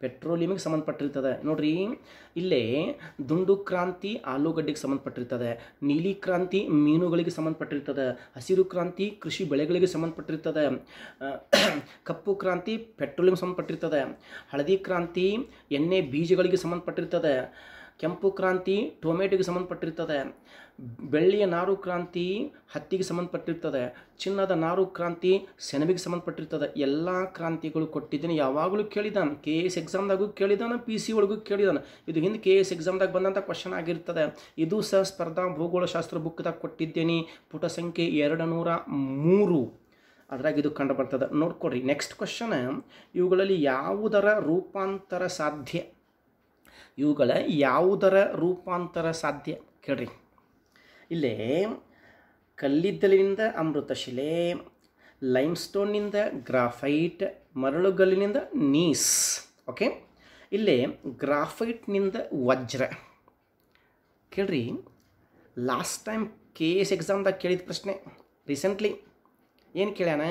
ಪೆಟ್ರೋಲಿಯಮಿಗೆ ಸಂಬಂಧಪಟ್ಟಿರ್ತದೆ ನೋಡ್ರಿ. ಇಲ್ಲೇ ದುಂಡು ಕ್ರಾಂತಿ ಆಲೂಗಡ್ಡೆಗೆ ಸಂಬಂಧಪಟ್ಟಿರ್ತದೆ, ನೀಲಿ ಕ್ರಾಂತಿ ಮೀನುಗಳಿಗೆ ಸಂಬಂಧಪಟ್ಟಿರ್ತದೆ, ಹಸಿರು ಕ್ರಾಂತಿ ಕೃಷಿ ಬೆಳೆಗಳಿಗೆ ಸಂಬಂಧಪಟ್ಟಿರ್ತದೆ, ಕಪ್ಪು ಕ್ರಾಂತಿ ಪೆಟ್ರೋಲಿಯಂ ಸಂಬಂಧಪಟ್ಟಿರ್ತದೆ, ಹಳದಿ ಕ್ರಾಂತಿ ಎಣ್ಣೆ ಬೀಜಗಳಿಗೆ ಸಂಬಂಧಪಟ್ಟಿರ್ತದೆ, ಕೆಂಪು ಕ್ರಾಂತಿ ಟೊಮೆಟೊಗೆ ಸಂಬಂಧಪಟ್ಟಿರ್ತದೆ, ಬೆಳ್ಳಿಯ ನಾರು ಕ್ರಾಂತಿ ಹತ್ತಿಗೆ ಸಂಬಂಧಪಟ್ಟಿರ್ತದೆ, ಚಿನ್ನದ ನಾರು ಕ್ರಾಂತಿ ಸೆಣಬಿಗೆ ಸಂಬಂಧಪಟ್ಟಿರ್ತದೆ. ಎಲ್ಲ ಕ್ರಾಂತಿಗಳು ಕೊಟ್ಟಿದ್ದೀನಿ, ಯಾವಾಗಲೂ ಕೇಳಿದಾನೆ. KS ಎಕ್ಸಾಮ್ದಾಗೂ ಕೇಳಿದಾನೆ, PC ಒಳಗೂ ಕೇಳಿದಾನೆ. ಇದು ಹಿಂದೆ KS ಎಕ್ಸಾಮ್ದಾಗ ಬಂದಂಥ ಕ್ವಶನ್ ಆಗಿರ್ತದೆ. ಇದು ಸಹ ಸ್ಪರ್ಧಾ ಭೂಗೋಳಶಾಸ್ತ್ರ ಬುಕ್ದಾಗ ಕೊಟ್ಟಿದ್ದೇನೆ, ಪುಟ ಸಂಖ್ಯೆ 203. ಅದ್ರಾಗ ಇದು ಕಂಡು ಬರ್ತದೆ, ನೋಡ್ಕೊಡ್ರಿ. ನೆಕ್ಸ್ಟ್ ಕ್ವಶನ್, ಇವುಗಳಲ್ಲಿ ಯಾವುದರ ರೂಪಾಂತರ ಸಾಧ್ಯ? ಇವುಗಳ ಯಾವುದರ ರೂಪಾಂತರ ಸಾಧ್ಯ ಕೇಳ್ರಿ. ಇಲ್ಲೇ ಕಲ್ಲಿದ್ದಲಿನಿಂದ ಅಮೃತಶಿಲೆ, ಲೈಮ್ಸ್ಟೋನ್ನಿಂದ ಗ್ರಾಫೈಟ್, ಮರಳುಗಲ್ಲಿನಿಂದ ನೀಸ್. ಓಕೆ, ಇಲ್ಲೇ ಗ್ರಾಫೈಟ್ನಿಂದ ವಜ್ರ ಕೇಳ್ರಿ. ಲಾಸ್ಟ್ ಟೈಮ್ KS ಎಕ್ಸಾಮ್ದಾಗ ಕೇಳಿದ ಪ್ರಶ್ನೆ ರೀಸೆಂಟ್ಲಿ ಏನು ಕೇಳ್ಯಾನ?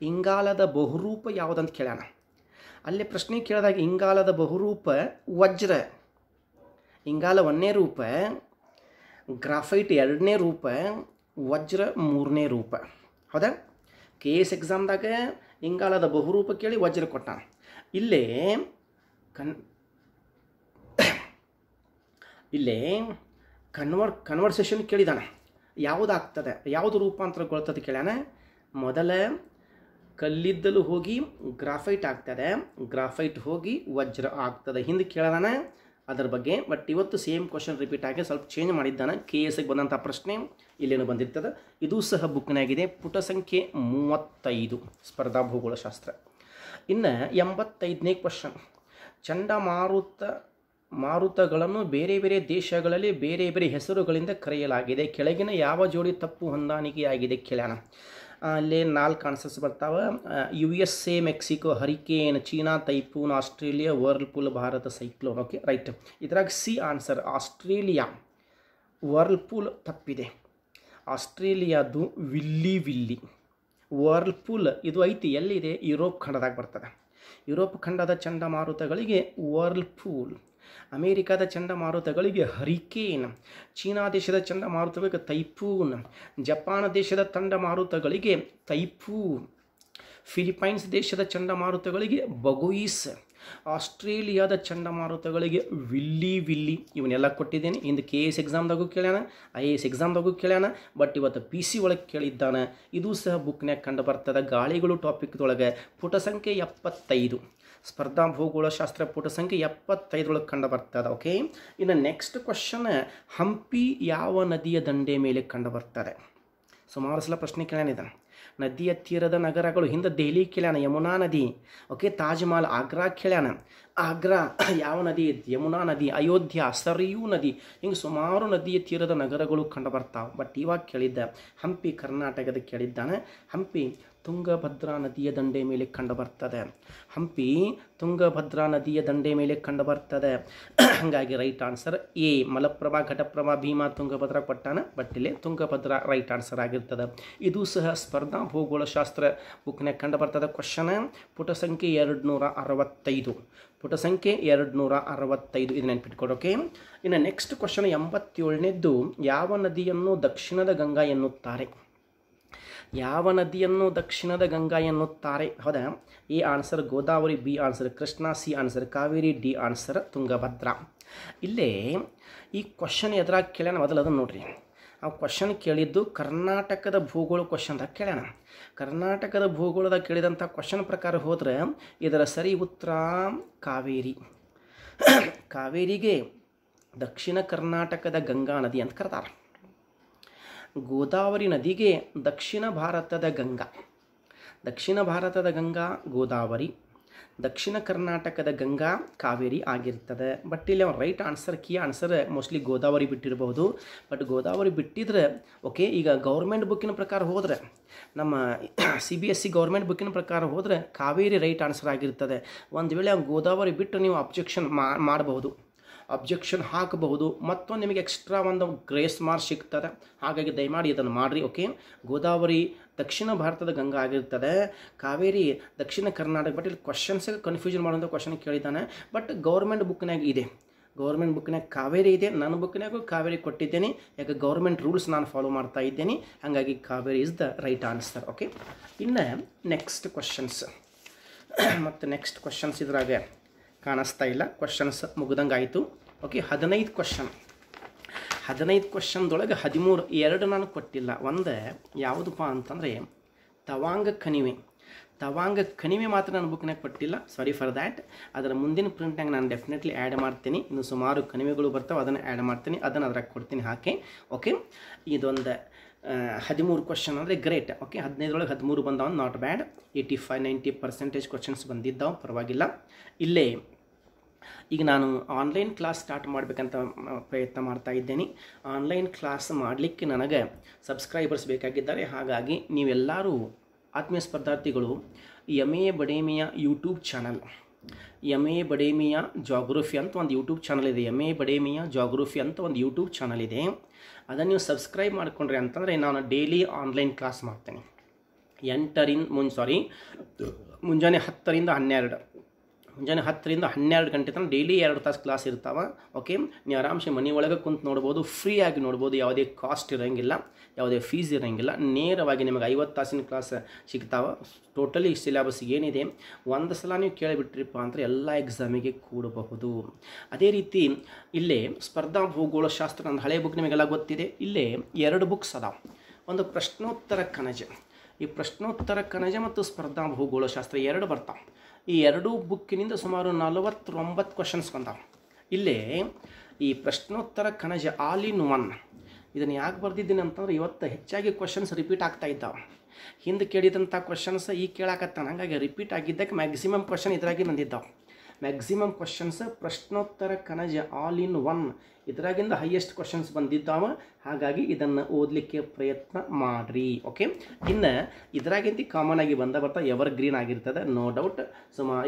ಇಂಗಾಲದ ಬಹುರೂಪ ಯಾವುದಂತ ಕೇಳ್ಯಾನ. ಅಲ್ಲಿ ಪ್ರಶ್ನೆ ಕೇಳಿದಾಗ ಇಂಗಾಲದ ಬಹುರೂಪ ವಜ್ರ, ಇಂಗಾಲ 1ನೇ ರೂಪ, ಗ್ರಾಫೈಟ್ 2ನೇ ರೂಪ, ವಜ್ರ 3ನೇ ರೂಪ. ಹೌದಾ? KS ಎಕ್ಸಾಮ್ದಾಗ ಇಂಗಾಲದ ಬಹುರೂಪ ಕೇಳಿ ವಜ್ರ ಕೊಟ್ಟಾನ. ಇಲ್ಲೇ ಕನ್ವರ್ಸೇಷನ್ ಕೇಳಿದಾನೆ, ಯಾವುದಾಗ್ತದೆ, ಯಾವುದು ರೂಪಾಂತರಗೊಳ್ತದೆ ಕೇಳ್ಯಾನ. ಮೊದಲ ಕಲ್ಲಿದ್ದಲು ಹೋಗಿ ಗ್ರಾಫೈಟ್ ಆಗ್ತದೆ, ಗ್ರಾಫೈಟ್ ಹೋಗಿ ವಜ್ರ ಆಗ್ತದೆ. ಹಿಂದೆ ಕೇಳೋಣ ಅದರ ಬಗ್ಗೆ. ಬಟ್ ಇವತ್ತು ಸೇಮ್ ಕ್ವಶನ್ ರಿಪೀಟ್ ಆಗಿ ಸ್ವಲ್ಪ ಚೇಂಜ್ ಮಾಡಿದ್ದಾನೆ. KSಗೆ ಬಂದಂಥ ಪ್ರಶ್ನೆ ಇಲ್ಲೇನು ಬಂದಿರ್ತದೆ. ಇದು ಸಹ ಬುಕ್ನಾಗಿದೆ, ಪುಟ ಸಂಖ್ಯೆ 35 ಸ್ಪರ್ಧಾ ಭೂಗೋಳಶಾಸ್ತ್ರ. ಇನ್ನು 85ನೇ ಕ್ವಶನ್, ಚಂಡಮಾರುತ ಮಾರುತಗಳನ್ನು ಬೇರೆ ಬೇರೆ ದೇಶಗಳಲ್ಲಿ ಬೇರೆ ಬೇರೆ ಹೆಸರುಗಳಿಂದ ಕರೆಯಲಾಗಿದೆ. ಕೆಳಗಿನ ಯಾವ ಜೋಡಿ ತಪ್ಪು ಹೊಂದಾಣಿಕೆಯಾಗಿದೆ ಕೇಳೋಣ. ಅಲ್ಲಿ 4 ಆನ್ಸರ್ಸ್ ಬರ್ತಾವೆ. USA, Mexico hurricane, China typhoon, Australia whirlpool, Bharat cyclone. Okay, right. ಇದ್ರಾಗ ಸಿ ಆನ್ಸರ್ ಆಸ್ಟ್ರೇಲಿಯಾ. ವರ್ಲ್ಪೂಲ್ ತಪ್ಪಿದೆ. ಆಸ್ಟ್ರೇಲಿಯಾದು ವಿಲ್ಲಿ. ವರ್ಲ್ಪೂಲ್ ಇದು ಐತಿ ಎಲ್ಲಿದೆ? ಯುರೋಪ್ ಖಂಡದಾಗ ಬರ್ತದೆ. ಯುರೋಪ್ ಖಂಡದ ಚಂಡಮಾರುತಗಳಿಗೆ ವರ್ಲ್ಪೂಲ್, ಅಮೇರಿಕಾದ ಚಂಡಮಾರುತಗಳಿಗೆ ಹರಿಕೇನ್, ಚೀನಾ ದೇಶದ ಚಂಡಮಾರುತಗಳಿಗೆ ತೈಫೂನ್, ಜಪಾನ್ ದೇಶದ ಚಂಡಮಾರುತಗಳಿಗೆ ತೈಫೂನ್, ಫಿಲಿಪೈನ್ಸ್ ದೇಶದ ಚಂಡಮಾರುತಗಳಿಗೆ ಬಗುಯಿಸ್, ಆಸ್ಟ್ರೇಲಿಯಾದ ಚಂಡಮಾರುತಗಳಿಗೆ ವಿಲ್ಲಿ. ಇವನ್ನೆಲ್ಲ ಕೊಟ್ಟಿದ್ದೇನೆ. ಇಂದು KS ಎಕ್ಸಾಮ್ದಾಗೂ ಕೇಳ್ಯಾನ, IAS ಎಕ್ಸಾಮ್ದಾಗೂ ಕೇಳ್ಯಾನ, ಬಟ್ ಇವತ್ತು PC ಒಳಗೆ ಕೇಳಿದ್ದಾನೆ. ಇದು ಸಹ ಬುಕ್ನ್ಯಾಗ ಕಂಡು ಬರ್ತದೆ. ಗಾಳಿಗಳು ಟಾಪಿಕ್ದೊಳಗೆ ಪುಟ ಸಂಖ್ಯೆ 75, ಸ್ಪರ್ಧಾ ಭೂಗೋಳಶಾಸ್ತ್ರ ಪುಟ ಸಂಖ್ಯೆ 75 ಕಂಡು ಬರ್ತದೆ. ಓಕೆ, ಇನ್ನು ನೆಕ್ಸ್ಟ್ ಕ್ವಶನ್, ಹಂಪಿ ಯಾವ ನದಿಯ ದಂಡೆ ಮೇಲೆ ಕಂಡು ಬರ್ತದೆ? ಸುಮಾರು ಸಲ ಪ್ರಶ್ನೆ ಕೇಳ್ಯಾನಿದ್ದಾನೆ. ನದಿಯ ತೀರದ ನಗರಗಳು, ಹಿಂದೆ ದೆಹಲಿ ಕೇಳ್ಯಾನ, ಯಮುನಾ ನದಿ. ಓಕೆ, ತಾಜ್ ಮಹಲ್ ಆಗ್ರಾ ಕೇಳ್ಯಾನ, ಆಗ್ರಾ ಯಾವ ನದಿ? ಯಮುನಾ ನದಿ. ಅಯೋಧ್ಯ ಸರಿಯೂ ನದಿ. ಹಿಂಗೆ ಸುಮಾರು ನದಿಯ ತೀರದ ನಗರಗಳು ಕಂಡು ಬರ್ತಾವೆ. ಬಟ್ ಇವಾಗ ಕೇಳಿದ್ದ ಹಂಪಿ ಕರ್ನಾಟಕದ ಕೇಳಿದ್ದಾನೆ. ಹಂಪಿ ತುಂಗಭದ್ರಾ ನದಿಯ ದಂಡೆ ಮೇಲೆ ಕಂಡು ಬರ್ತದೆ. ಹಂಪಿ ತುಂಗಭದ್ರಾ ನದಿಯ ದಂಡೆ ಮೇಲೆ ಕಂಡು ಬರ್ತದೆ. ಹಾಗಾಗಿ right answer A. Malaprabha, Ghataprabha, Bhima, Tungabhadra ಕೊಟ್ಟಾನ, ಬಟ್ ಇಲ್ಲೇ ತುಂಗಭದ್ರಾ ರೈಟ್ ಆನ್ಸರ್ ಆಗಿರ್ತದೆ. ಇದು ಸಹ ಸ್ಪರ್ಧಾ ಭೂಗೋಳಶಾಸ್ತ್ರ ಬುಕ್ನಾಗ ಕಂಡು ಬರ್ತದೆ. ಕ್ವಶನ್ ಪುಟ ಸಂಖ್ಯೆ 265. ಪುಟ ಸಂಖ್ಯೆ 265 ಇದು ನೆನಪಿಟ್ಕೊಡೋಕೆ. ಇನ್ನು ನೆಕ್ಸ್ಟ್ ಕ್ವಶನ್ 87ನೇದ್ದು, ಯಾವ ನದಿಯನ್ನು ದಕ್ಷಿಣದ ಗಂಗಾ ಎನ್ನುತ್ತಾರೆ? ಯಾವ ನದಿಯನ್ನು ದಕ್ಷಿಣದ ಗಂಗಾ ಎನ್ನುತ್ತಾರೆ? ಹೌದಾ? A answer Godavari, B answer Krishna, C answer Kaveri, D answer Tungabhadra. ಇಲ್ಲೇ ಈ ಕ್ವಶನ್ ಎದುರಾಗಿ ಕೇಳ್ಯಾನ, ಮೊದಲು ಅದನ್ನು ನೋಡ್ರಿ. ಆ ಕ್ವಶನ್ ಕೇಳಿದ್ದು ಕರ್ನಾಟಕದ ಭೂಗೋಳ ಕ್ವಶನ್ದಾಗ ಕೇಳ್ಯಾನ. ಕರ್ನಾಟಕದ ಭೂಗೋಳದಾಗ ಕೇಳಿದಂಥ ಕ್ವಶನ್ ಪ್ರಕಾರ ಹೋದರೆ ಇದರ ಸರಿ ಉತ್ತರ ಕಾವೇರಿ. ಕಾವೇರಿಗೆ ದಕ್ಷಿಣ ಕರ್ನಾಟಕದ ಗಂಗಾ ನದಿ ಅಂತ ಕರೆದಾರ. ಗೋದಾವರಿ ನದಿಗೆ ದಕ್ಷಿಣ ಭಾರತದ ಗಂಗಾ. ದಕ್ಷಿಣ ಭಾರತದ ಗಂಗಾ ಗೋದಾವರಿ, ದಕ್ಷಿಣ ಕರ್ನಾಟಕದ ಗಂಗಾ ಕಾವೇರಿ ಆಗಿರ್ತದೆ. ಬಟ್ ಇಲ್ಲಿ right answer, key answer mostly Godavari ಬಿಟ್ಟಿರಬಹುದು. ಬಟ್ ಗೋದಾವರಿ ಬಿಟ್ಟಿದ್ರೆ ಓಕೆ. ಈಗ ಗೌರ್ಮೆಂಟ್ ಬುಕ್ಕಿನ ಪ್ರಕಾರ ಹೋದರೆ, ನಮ್ಮ CBSE ಗೌರ್ಮೆಂಟ್ ಬುಕ್ಕಿನ ಪ್ರಕಾರ ಹೋದರೆ ಕಾವೇರಿ ರೈಟ್ ಆನ್ಸರ್ ಆಗಿರ್ತದೆ. ಒಂದು ವೇಳೆ ಗೋದಾವರಿ ಬಿಟ್ಟು ನೀವು ಅಬ್ಜೆಕ್ಷನ್ ಮಾಡಬಹುದು, ಅಬ್ಜೆಕ್ಷನ್ ಹಾಕಬಹುದು, ಮತ್ತೊಂದು ನಿಮಗೆ ಎಕ್ಸ್ಟ್ರಾ ಒಂದು ಗ್ರೇಸ್ ಮಾರ್ಕ್ಸ್ ಸಿಗ್ತದೆ. ಹಾಗಾಗಿ ದಯಮಾಡಿ ಇದನ್ನು ಮಾಡಿರಿ. ಓಕೆ, ಗೋದಾವರಿ ದಕ್ಷಿಣ ಭಾರತದ ಗಂಗಾ ಆಗಿರ್ತದೆ, ಕಾವೇರಿ ದಕ್ಷಿಣ ಕರ್ನಾಟಕ. ಬಟ್ ಇಲ್ಲಿ ಕ್ವಶನ್ಸ್ ಕನ್ಫ್ಯೂಷನ್ ಮಾಡುವಂಥ ಕ್ವಶನ್ ಕೇಳಿದ್ದಾನೆ. ಬಟ್ ಗೌರ್ಮೆಂಟ್ ಬುಕ್ನಾಗ ಇದೆ, ಗೌರ್ಮೆಂಟ್ ಬುಕ್ನಾಗ ಕಾವೇರಿ ಇದೆ. ನನ್ನ ಬುಕ್ನಾಗೂ ಕಾವೇರಿ ಕೊಟ್ಟಿದ್ದೇನೆ, ಯಾಕೆ ಗೌರ್ಮೆಂಟ್ ರೂಲ್ಸ್ ನಾನು ಫಾಲೋ ಮಾಡ್ತಾ ಇದ್ದೇನೆ. ಹಾಗಾಗಿ Kaveri is the right answer. Okay, ಇನ್ನು ನೆಕ್ಸ್ಟ್ ಕ್ವಶನ್ಸ್. ಮತ್ತು ನೆಕ್ಸ್ಟ್ ಕ್ವಶನ್ಸ್ ಇದ್ರಾಗ ಕಾಣಿಸ್ತಾ ಇಲ್ಲ, ಕ್ವಶನ್ಸ್ ಮುಗ್ದಂಗೆ ಆಯಿತು. Okay, 15 question. 15 ಕ್ವಶನ್ದೊಳಗೆ 13 2 ನಾನು ಕೊಟ್ಟಿಲ್ಲ. ಒಂದು ಯಾವುದಪ್ಪ ಅಂತಂದರೆ ತವಾಂಗ ಕಣಿವೆ. ತವಾಂಗ ಕಣಿವೆ ಮಾತ್ರ ನಾನು ಬುಕ್ನಾಗ ಕೊಟ್ಟಿಲ್ಲ, ಸಾರಿ ಫಾರ್ ದ್ಯಾಟ್. ಅದರ ಮುಂದಿನ ಪ್ರಿಂಟ್ನಾಗ ನಾನು ಡೆಫಿನೆಟ್ಲಿ ಆ್ಯಡ್ ಮಾಡ್ತೀನಿ. ಇನ್ನು ಸುಮಾರು ಕಣಿವೆಗಳು ಬರ್ತಾವೆ, ಅದನ್ನು ಆ್ಯಡ್ ಮಾಡ್ತೀನಿ, ಅದನ್ನು ಅದ್ರಾಗ ಕೊಡ್ತೀನಿ ಹಾಕಿ. ಓಕೆ, ಇದೊಂದು 13 ಕ್ವಶನ್ ಅಂದರೆ ಗ್ರೇಟ್. ಓಕೆ, 15 13 ಬಂದವ, ನಾಟ್ ಬ್ಯಾಡ್. 85-90% ಕ್ವಶನ್ಸ್ ಬಂದಿದ್ದಾವೆ, ಪರವಾಗಿಲ್ಲ. ಇಲ್ಲೇ ಈಗ ನಾನು ಆನ್ಲೈನ್ ಕ್ಲಾಸ್ ಸ್ಟಾರ್ಟ್ ಮಾಡಬೇಕಂತ ಪ್ರಯತ್ನ ಮಾಡ್ತಾ ಇದ್ದೇನೆ. ಆನ್ಲೈನ್ ಕ್ಲಾಸ್ ಮಾಡಲಿಕ್ಕೆ ನನಗೆ ಸಬ್ಸ್ಕ್ರೈಬರ್ಸ್ ಬೇಕಾಗಿದ್ದಾರೆ. ಹಾಗಾಗಿ ನೀವೆಲ್ಲರೂ ಆತ್ಮೀಯ ಸ್ಪರ್ಧಾರ್ಥಿಗಳು MA Bademiya YouTube channel, MA Bademiya geography ಅಂತ ಒಂದು ಯೂಟ್ಯೂಬ್ ಚಾನಲ್ ಇದೆ. MA ಬಡೇಮಿಯಾ ಜಾಗ್ರಫಿ ಅಂತ ಒಂದು ಯೂಟ್ಯೂಬ್ ಚಾನಲ್ ಇದೆ. ಅದನ್ನು ನೀವು ಸಬ್ಸ್ಕ್ರೈಬ್ ಮಾಡಿಕೊಂಡ್ರೆ ಅಂತಂದರೆ ನಾನು ಡೈಲಿ ಆನ್ಲೈನ್ ಕ್ಲಾಸ್ ಮಾಡ್ತೇನೆ. ಮುಂಜಾನೆ 10ರಿಂದ 12, ಮುಂಜಾನೆ 10ರಿಂದ 12 ಗಂಟೆ ತನಕ ಡೈಲಿ 2 ತಾಸು ಕ್ಲಾಸ್ ಇರ್ತಾವೆ. ಓಕೆ, ನೀವು ಆರಾಮ್ಸೆ ಮನೆ ಒಳಗೆ ಕುಂತು ನೋಡ್ಬೋದು, ಫ್ರೀಯಾಗಿ ನೋಡ್ಬೋದು, ಯಾವುದೇ ಕಾಸ್ಟ್ ಇರೋಂಗಿಲ್ಲ, ಯಾವುದೇ ಫೀಸ್ ಇರೋಂಗಿಲ್ಲ. ನೇರವಾಗಿ ನಿಮಗೆ 50 ತಾಸಿನ ಕ್ಲಾಸ್ ಸಿಗ್ತಾವೆ. ಟೋಟಲಿ ಸಿಲೆಬಸ್ ಏನಿದೆ ಒಂದು ಸಲ ನೀವು ಕೇಳಿಬಿಟ್ರಿಪ್ಪ ಅಂದರೆ ಎಲ್ಲ ಎಕ್ಸಾಮಿಗೆ ಕೂಡಬಹುದು. ಅದೇ ರೀತಿ ಇಲ್ಲೇ ಸ್ಪರ್ಧಾ ಭೂಗೋಳಶಾಸ್ತ್ರ ಅಂತ ಹಳೆ ಬುಕ್ ನಿಮಗೆಲ್ಲ ಗೊತ್ತಿದೆ. ಇಲ್ಲೇ 2 ಬುಕ್ಸ್ ಅದಾವೆ. ಒಂದು ಪ್ರಶ್ನೋತ್ತರ ಕಣಜ, ಈ ಪ್ರಶ್ನೋತ್ತರ ಕಣಜ ಮತ್ತು ಸ್ಪರ್ಧಾ ಭೂಗೋಳಶಾಸ್ತ್ರ 2 ಬರ್ತಾವೆ. ಈ 2 ಬುಕ್ಕಿನಿಂದ ಸುಮಾರು 49 ಕ್ವಶನ್ಸ್ ಬಂದಾವೆ. ಇಲ್ಲೇ ಈ ಪ್ರಶ್ನೋತ್ತರ ಕಣಜ ಆಲ್ ಇನ್ ಒನ್, ಇದನ್ನು ಯಾಕೆ ಬರೆದಿದ್ದೀನಿ ಅಂತಂದ್ರೆ ಇವತ್ತು ಹೆಚ್ಚಾಗಿ ಕ್ವಶನ್ಸ್ ರಿಪೀಟ್ ಆಗ್ತಾ ಇದ್ದಾವೆ. ಹಿಂದೆ ಕೇಳಿದಂಥ ಕ್ವಶನ್ಸ್ ಈಗ ಕೇಳಾಕತ್ತಾನ, ಹಾಗಾಗಿ ರಿಪೀಟ್ ಆಗಿದ್ದಕ್ಕೆ ಮ್ಯಾಕ್ಸಿಮಮ್ ಕ್ವಶನ್ ಇದರಾಗಿ ಬಂದಿದ್ದಾವೆ. ಮ್ಯಾಕ್ಸಿಮಮ್ ಕ್ವಶನ್ಸ್ ಪ್ರಶ್ನೋತ್ತರ ಕಣಜ ಆಲ್ ಇನ್ ಒನ್ ಇದರಾಗಿಂದ ಹೈಯೆಸ್ಟ್ ಕ್ವಶನ್ಸ್ ಬಂದಿದ್ದಾವೆ. ಹಾಗಾಗಿ ಇದನ್ನು ಓದಲಿಕ್ಕೆ ಪ್ರಯತ್ನ ಮಾಡಿರಿ. ಓಕೆ, ಇನ್ನು ಇದರಾಗಿಂತ ಕಾಮನ್ ಆಗಿ ಬರ್ತಾ ಎವರ್ ಗ್ರೀನ್ ಆಗಿರ್ತದೆ, ನೋ ಡೌಟ್.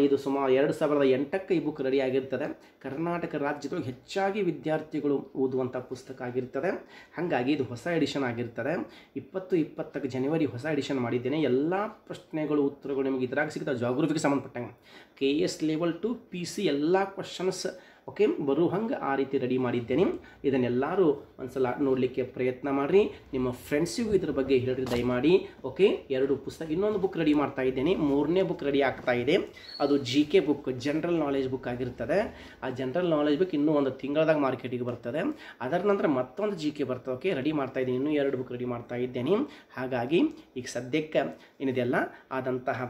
ಇದು ಸುಮಾರು 2008ಕ್ಕೆ ಈ ಬುಕ್ ರೆಡಿ ಆಗಿರ್ತದೆ. ಕರ್ನಾಟಕ ರಾಜ್ಯದೊಳಗೆ ಹೆಚ್ಚಾಗಿ ವಿದ್ಯಾರ್ಥಿಗಳು ಓದುವಂಥ ಪುಸ್ತಕ ಆಗಿರ್ತದೆ. ಹಾಗಾಗಿ ಇದು ಹೊಸ ಎಡಿಷನ್ ಆಗಿರ್ತದೆ. 2020 ಜನವರಿ ಹೊಸ ಎಡಿಷನ್ ಮಾಡಿದ್ದೇನೆ. ಎಲ್ಲ ಪ್ರಶ್ನೆಗಳು ಉತ್ತರಗಳು ನಿಮಗೆ ಇದ್ರಾಗ ಸಿಗ್ತವೆ. ಜಾಗ್ರಫಿಗೆ ಸಂಬಂಧಪಟ್ಟಂಗೆ KS ಲೆವೆಲ್ ಟು PC ಎಲ್ಲ ಕ್ವಶನ್ಸ್ ಓಕೆ ಬರೋ ಹಂಗೆ ಆ ರೀತಿ ರೆಡಿ ಮಾಡಿದ್ದೇನೆ. ಇದನ್ನೆಲ್ಲರೂ ಒಂದ್ಸಲ ನೋಡಲಿಕ್ಕೆ ಪ್ರಯತ್ನ ಮಾಡಿರಿ. ನಿಮ್ಮ ಫ್ರೆಂಡ್ಸಿಗೂ ಇದ್ರ ಬಗ್ಗೆ ಹೇಳ್ರಿ ದಯಮಾಡಿ. ಓಕೆ, 2 ಪುಸ್ತಕ, ಇನ್ನೊಂದು ಬುಕ್ ರೆಡಿ ಮಾಡ್ತಾ ಇದ್ದೇನೆ. 3ನೇ ಬುಕ್ ರೆಡಿ ಆಗ್ತಾ ಇದೆ. ಅದು GK book, general knowledge book ಆಗಿರ್ತದೆ. ಆ ಜನರಲ್ ನಾಲೆಜ್ ಬುಕ್ ಇನ್ನೂ ಒಂದು ತಿಂಗಳದಾಗ ಮಾರ್ಕೆಟಿಗೆ ಬರ್ತದೆ. ಅದರ ನಂತರ ಮತ್ತೊಂದು GK ಬರ್ತದೆ. ಓಕೆ, ರೆಡಿ ಮಾಡ್ತಾ ಇದ್ದೀನಿ. ಇನ್ನೂ 2 ಬುಕ್ ರೆಡಿ ಮಾಡ್ತಾ ಇದ್ದೇನೆ. ಹಾಗಾಗಿ ಈಗ ಸದ್ಯಕ್ಕೆ ಏನಿದೆಲ್ಲ ಆದಂತಹ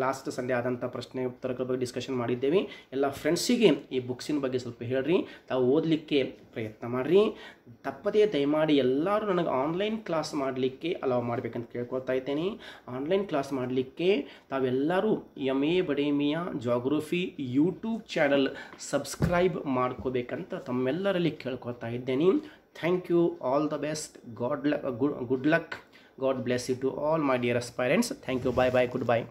ಲಾಸ್ಟ್ ಸಂಡೇ ಆದಂಥ ಪ್ರಶ್ನೆ ಉತ್ತರಗಳ ಬಗ್ಗೆ ಡಿಸ್ಕಷನ್ ಮಾಡಿದ್ದೇವೆ. ಎಲ್ಲ ಫ್ರೆಂಡ್ಸಿಗೆ ಈ ಬುಕ್ಸಿನ ಬಗ್ಗೆ ಸ್ವಲ್ಪ ಹೇಳ್ರಿ, ತಾವು ಓದಲಿಕ್ಕೆ ಪ್ರಯತ್ನ ಮಾಡಿರಿ. ತಪ್ಪದೇ ದಯಮಾಡಿ ಎಲ್ಲರೂ ನನಗೆ ಆನ್ಲೈನ್ ಕ್ಲಾಸ್ ಮಾಡಲಿಕ್ಕೆ ಅಲೌ ಮಾಡಬೇಕಂತ ಕೇಳ್ಕೊಳ್ತಾ ಇದ್ದೇನೆ. ಆನ್ಲೈನ್ ಕ್ಲಾಸ್ ಮಾಡಲಿಕ್ಕೆ ತಾವೆಲ್ಲರೂ MA Bademiya geography YouTube channel subscribe ಮಾಡ್ಕೋಬೇಕಂತ ತಮ್ಮೆಲ್ಲರಲ್ಲಿ ಕೇಳ್ಕೊಳ್ತಾ ಇದ್ದೇನೆ. Thank you, all the best, good luck, God bless you to all my dear aspirants. Thank you, bye bye, goodbye.